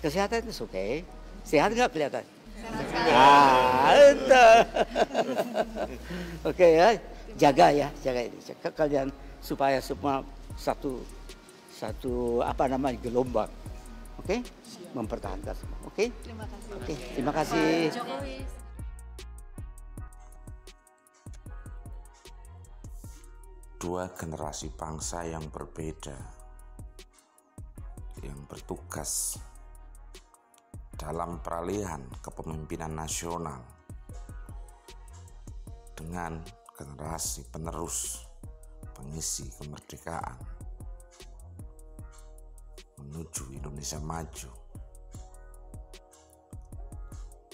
Kesehatan itu oke. Sehat nggak kelihatan? Itu. Oke ya, jaga ini, jaga kalian supaya semua satu gelombang. Oke? Mempertahankan semua. Oke? Terima kasih. Oke, terima kasih. Jokowi. Dua generasi bangsa yang berbeda, yang bertugas dalam peralihan kepemimpinan nasional dengan generasi penerus pengisi kemerdekaan menuju Indonesia maju.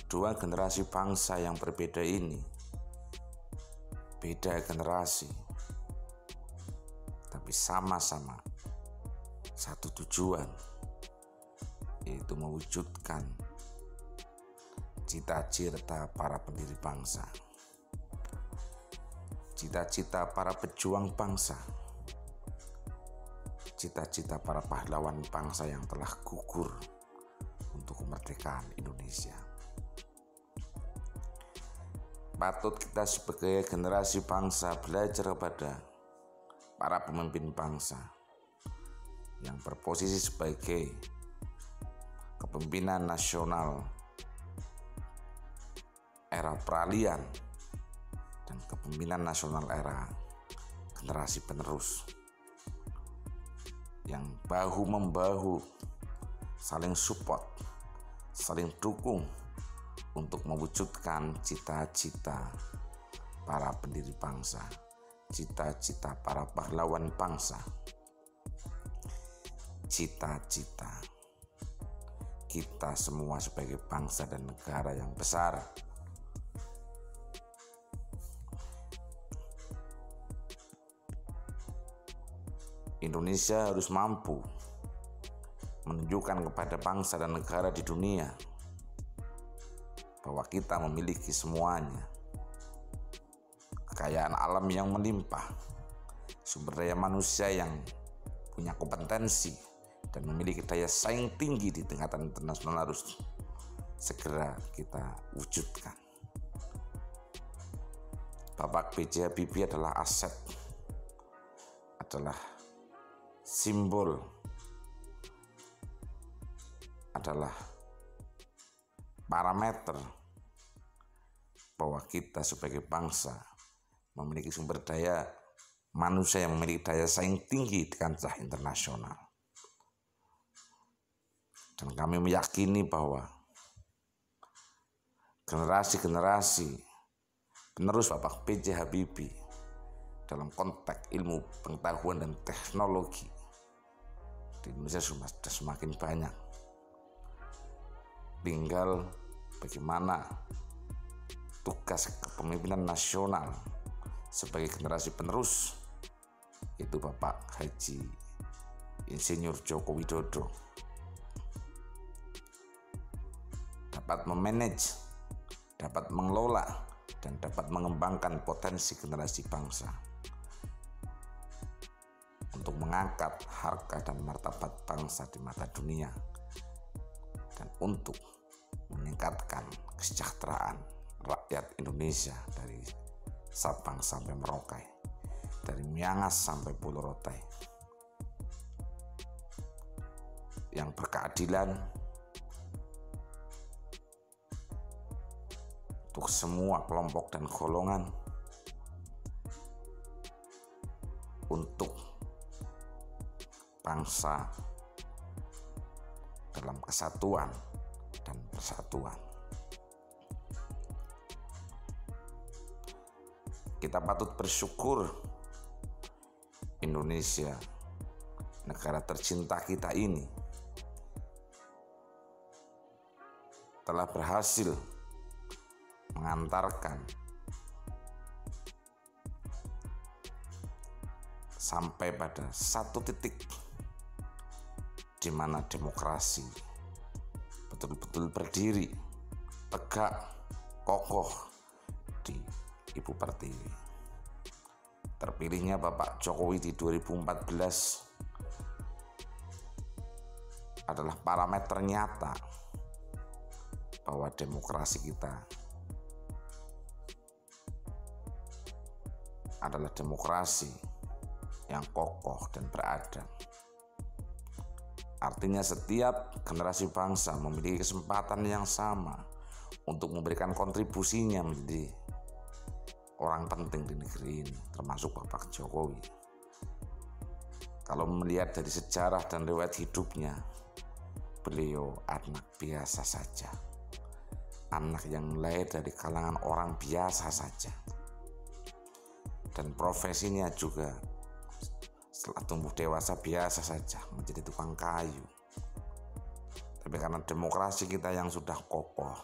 Dua generasi bangsa yang berbeda ini, beda generasi, tapi sama-sama satu tujuan, yaitu mewujudkan cita-cita para pendiri bangsa, cita-cita para pejuang bangsa, cita-cita para pahlawan bangsa yang telah gugur untuk kemerdekaan Indonesia. Patut kita sebagai generasi bangsa belajar kepada para pemimpin bangsa yang berposisi sebagai kepemimpinan nasional era peralihan dan kepemimpinan nasional era generasi penerus yang bahu-membahu, saling support, saling dukung untuk mewujudkan cita-cita para pendiri bangsa, cita-cita para pahlawan bangsa, cita-cita kita semua sebagai bangsa dan negara yang besar. Indonesia harus mampu menunjukkan kepada bangsa dan negara di dunia bahwa kita memiliki semuanya. Kekayaan alam yang melimpah, sumber daya manusia yang punya kompetensi dan memiliki daya saing tinggi di tingkatan internasional harus segera kita wujudkan. Bapak B.J. Habibie adalah aset, adalah simbol, adalah parameter bahwa kita sebagai bangsa memiliki sumber daya manusia yang memiliki daya saing tinggi di kancah internasional. Dan kami meyakini bahwa generasi-generasi penerus Bapak B.J. Habibie dalam konteks ilmu pengetahuan dan teknologi di Indonesia sudah semakin banyak. Tinggal bagaimana tugas kepemimpinan nasional sebagai generasi penerus, itu Bapak Haji Insinyur Joko Widodo dapat memanage, dapat mengelola, dan dapat mengembangkan potensi generasi bangsa untuk mengangkat harkat dan martabat bangsa di mata dunia dan untuk meningkatkan kesejahteraan rakyat Indonesia dari Sabang sampai Merauke, dari Miangas sampai Pulau Rote, yang berkeadilan untuk semua kelompok dan golongan, untuk bangsa dalam kesatuan dan persatuan. Kita patut bersyukur Indonesia, negara tercinta kita ini, telah berhasil mengantarkan sampai pada satu titik di mana demokrasi betul-betul berdiri tegak kokoh di Ibu Pertiwi. Terpilihnya Bapak Jokowi di 2014 adalah parameter nyata bahwa demokrasi kita adalah demokrasi yang kokoh dan beradab. Artinya setiap generasi bangsa memiliki kesempatan yang sama untuk memberikan kontribusinya menjadi orang penting di negeri ini, termasuk Bapak Jokowi. Kalau melihat dari sejarah dan riwayat hidupnya, beliau anak biasa saja, anak yang lahir dari kalangan orang biasa saja, dan profesinya juga setelah tumbuh dewasa biasa saja, menjadi tukang kayu. Tapi karena demokrasi kita yang sudah kokoh,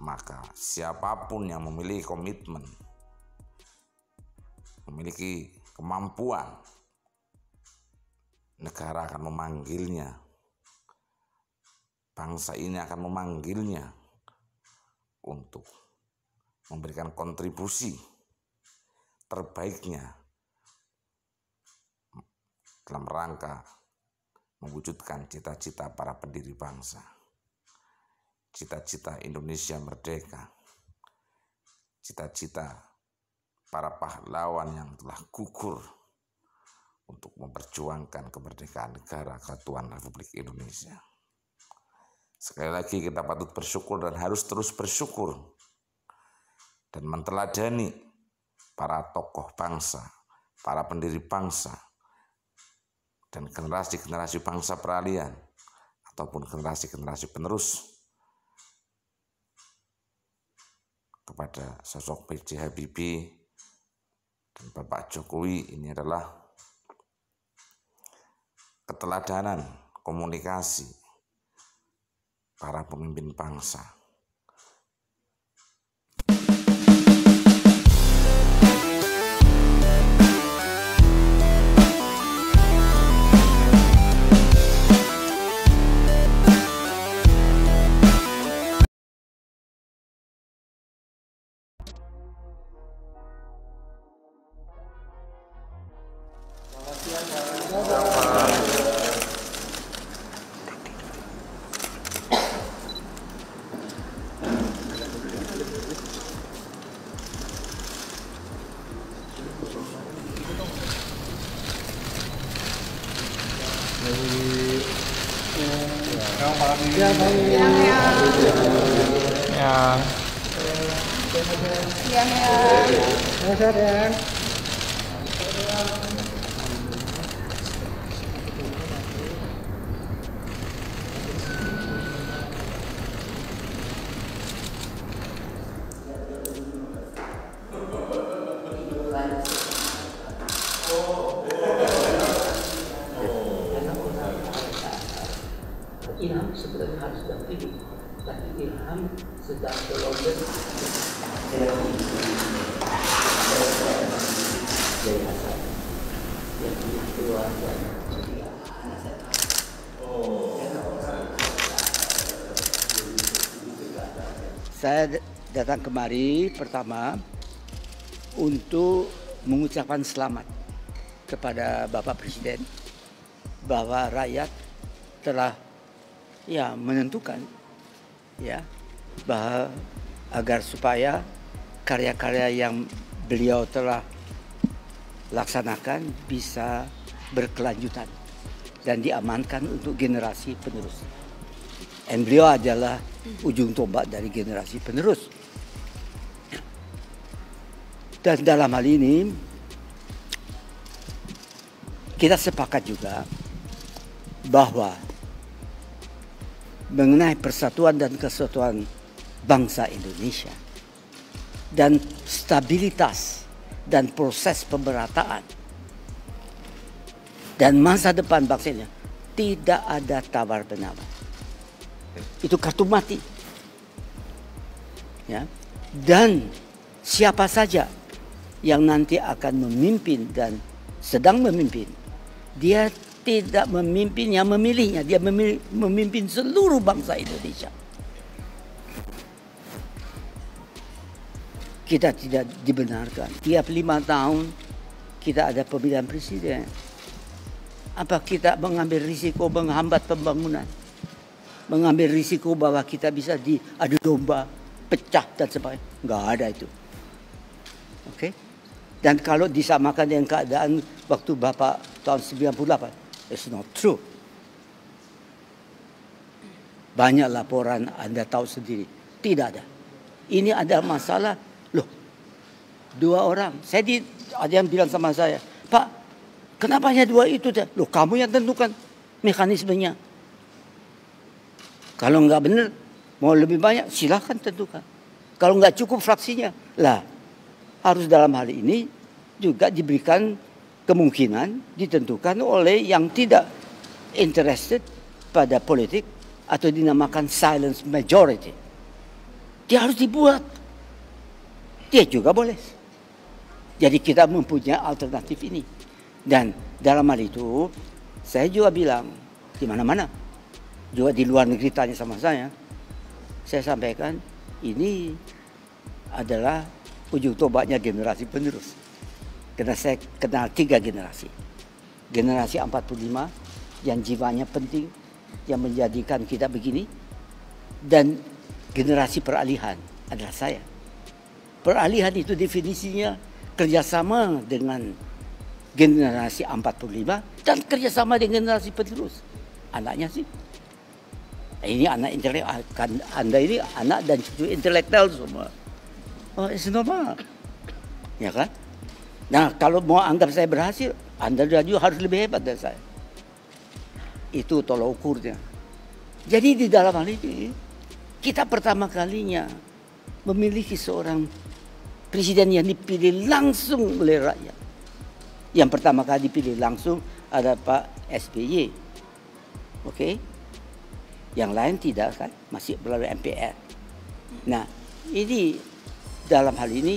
maka siapapun yang memiliki komitmen, memiliki kemampuan, negara akan memanggilnya, bangsa ini akan memanggilnya untuk memberikan kontribusi terbaiknya dalam rangka mewujudkan cita-cita para pendiri bangsa, cita-cita Indonesia merdeka, cita-cita para pahlawan yang telah gugur untuk memperjuangkan kemerdekaan negara kesatuan Republik Indonesia. Sekali lagi kita patut bersyukur dan harus terus bersyukur dan menteladani para tokoh bangsa, para pendiri bangsa, dan generasi-generasi bangsa peralihan ataupun generasi-generasi penerus kepada sosok B.J. Habibie dan Bapak Jokowi. Ini adalah keteladanan komunikasi para pemimpin bangsa. Ilham sebenarnya harus dalam hidup, tapi ilham sedang berlomba yang punya keluarga ceria. Saya datang kemari pertama untuk mengucapkan selamat kepada Bapak Presiden bahwa rakyat telah menentukan bahwa agar supaya karya-karya yang beliau telah laksanakan bisa berkelanjutan dan diamankan untuk generasi penerus. Dan beliau adalah ujung tombak dari generasi penerus. Dan dalam hal ini kita sepakat juga bahwa mengenai persatuan dan kesatuan bangsa Indonesia dan stabilitas dan proses pemerataan dan masa depan bangsa ini tidak ada tawar-menawar. Itu kartu mati. Dan siapa saja yang nanti akan memimpin dan sedang memimpin, dia tidak memimpin yang memilihnya, dia memimpin seluruh bangsa Indonesia. Kita tidak dibenarkan. Tiap 5 tahun kita ada pemilihan presiden. Apa kita mengambil risiko menghambat pembangunan? Mengambil risiko bahwa kita bisa diadu domba, pecah dan sebagainya. Nggak ada itu. Oke? Dan kalau disamakan dengan keadaan waktu Bapak tahun 98, it's not true. Banyak laporan Anda tahu sendiri. Tidak ada. Ini ada masalah. Loh, 2 orang. Ada yang bilang sama saya, Pak, kenapa hanya 2 itu? Loh, kamu yang tentukan mekanismenya. Kalau nggak benar, mau lebih banyak, silahkan tentukan. Kalau nggak cukup fraksinya, lah harus dalam hal ini juga diberikan kemungkinan ditentukan oleh yang tidak interested pada politik atau dinamakan silent majority. Dia harus dibuat. Dia juga boleh. Jadi kita mempunyai alternatif ini. Dan dalam hal itu, saya juga bilang, di mana-mana, juga di luar negeri tanya sama saya sampaikan, ini adalah ujung tombaknya generasi penerus. Karena saya kenal 3 generasi. Generasi 45 yang jiwanya penting, yang menjadikan kita begini. Dan generasi peralihan adalah saya. Peralihan itu definisinya kerjasama dengan generasi 45 dan kerjasama dengan generasi penerus. Anaknya sih. Ini anak intelektual, Anda ini anak dan cucu intelektual semua. Oh, itu normal. Ya kan? Nah, kalau mau anggap saya berhasil, Anda juga harus lebih hebat dari saya. Itu tolak ukurnya. Jadi di dalam hal ini, kita pertama kalinya memiliki seorang presiden yang dipilih langsung oleh rakyat. Yang pertama kali dipilih langsung ada Pak SBY. Oke? Yang lain tidak kan, masih melalui MPR. Nah, ini dalam hal ini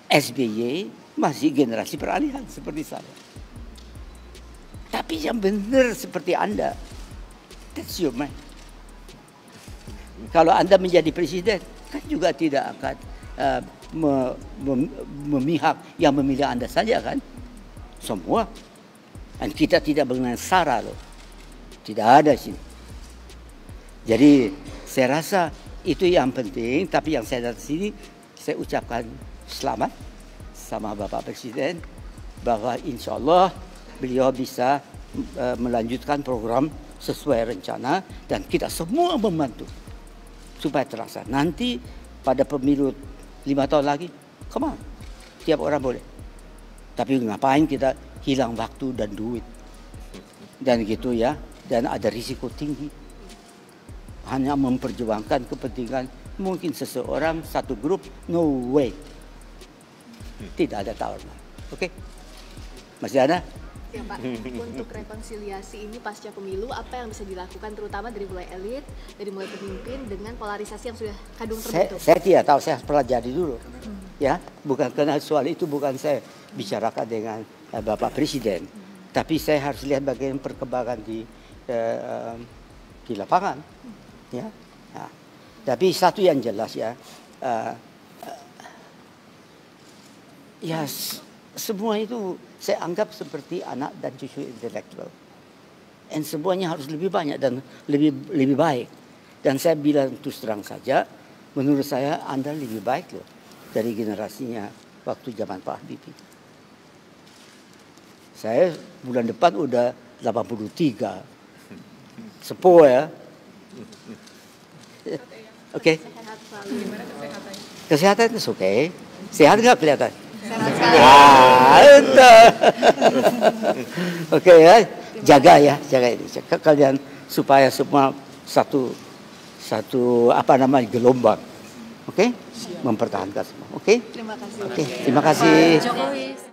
SBY masih generasi peralihan seperti saya. Tapi yang benar seperti Anda, that's your mind. Kalau Anda menjadi presiden, kan juga tidak akan memihak yang memilih Anda saja kan. Semua. Dan kita tidak mengenal sara loh. Tidak ada sini. Jadi saya rasa itu yang penting. Tapi yang saya datang sini, saya ucapkan selamat sama Bapak Presiden bahwa insya Allah beliau bisa melanjutkan program sesuai rencana dan kita semua membantu supaya terlaksana. Nanti pada pemilu 5 tahun lagi, come on, tiap orang boleh. Tapi ngapain kita hilang waktu dan duit dan gitu ya. Dan ada risiko tinggi. Hanya memperjuangkan kepentingan mungkin seseorang, satu grup, no way. Tidak ada tawar. Oke? Masih ada? Ya Pak, untuk rekonsiliasi ini pasca pemilu, apa yang bisa dilakukan terutama dari mulai elit, dari mulai pemimpin dengan polarisasi yang sudah kadung terbentuk? Saya tidak tahu, saya harus pelajari dulu. Ya, bukan karena soal itu bukan saya bicarakan dengan Bapak Presiden. Tapi saya harus lihat bagaimana perkembangan di lapangan, ya. Nah, tapi satu yang jelas ya, ya semua itu saya anggap seperti anak dan cucu intelektual, dan semuanya harus lebih banyak dan lebih baik. Dan saya bilang terus terang saja, menurut saya Anda lebih baik loh dari generasinya waktu zaman Pak Habibie. Saya bulan depan udah 83. Sepuh ya. Oke. Kesehatan itu oke. Sehat nggak kelihatan? Sehat sekali. Oke ya. Jaga ini. Jaga kalian supaya semua satu gelombang. Oke? Mempertahankan semua. Oke? Terima kasih. Oke. Terima kasih. Jokowi.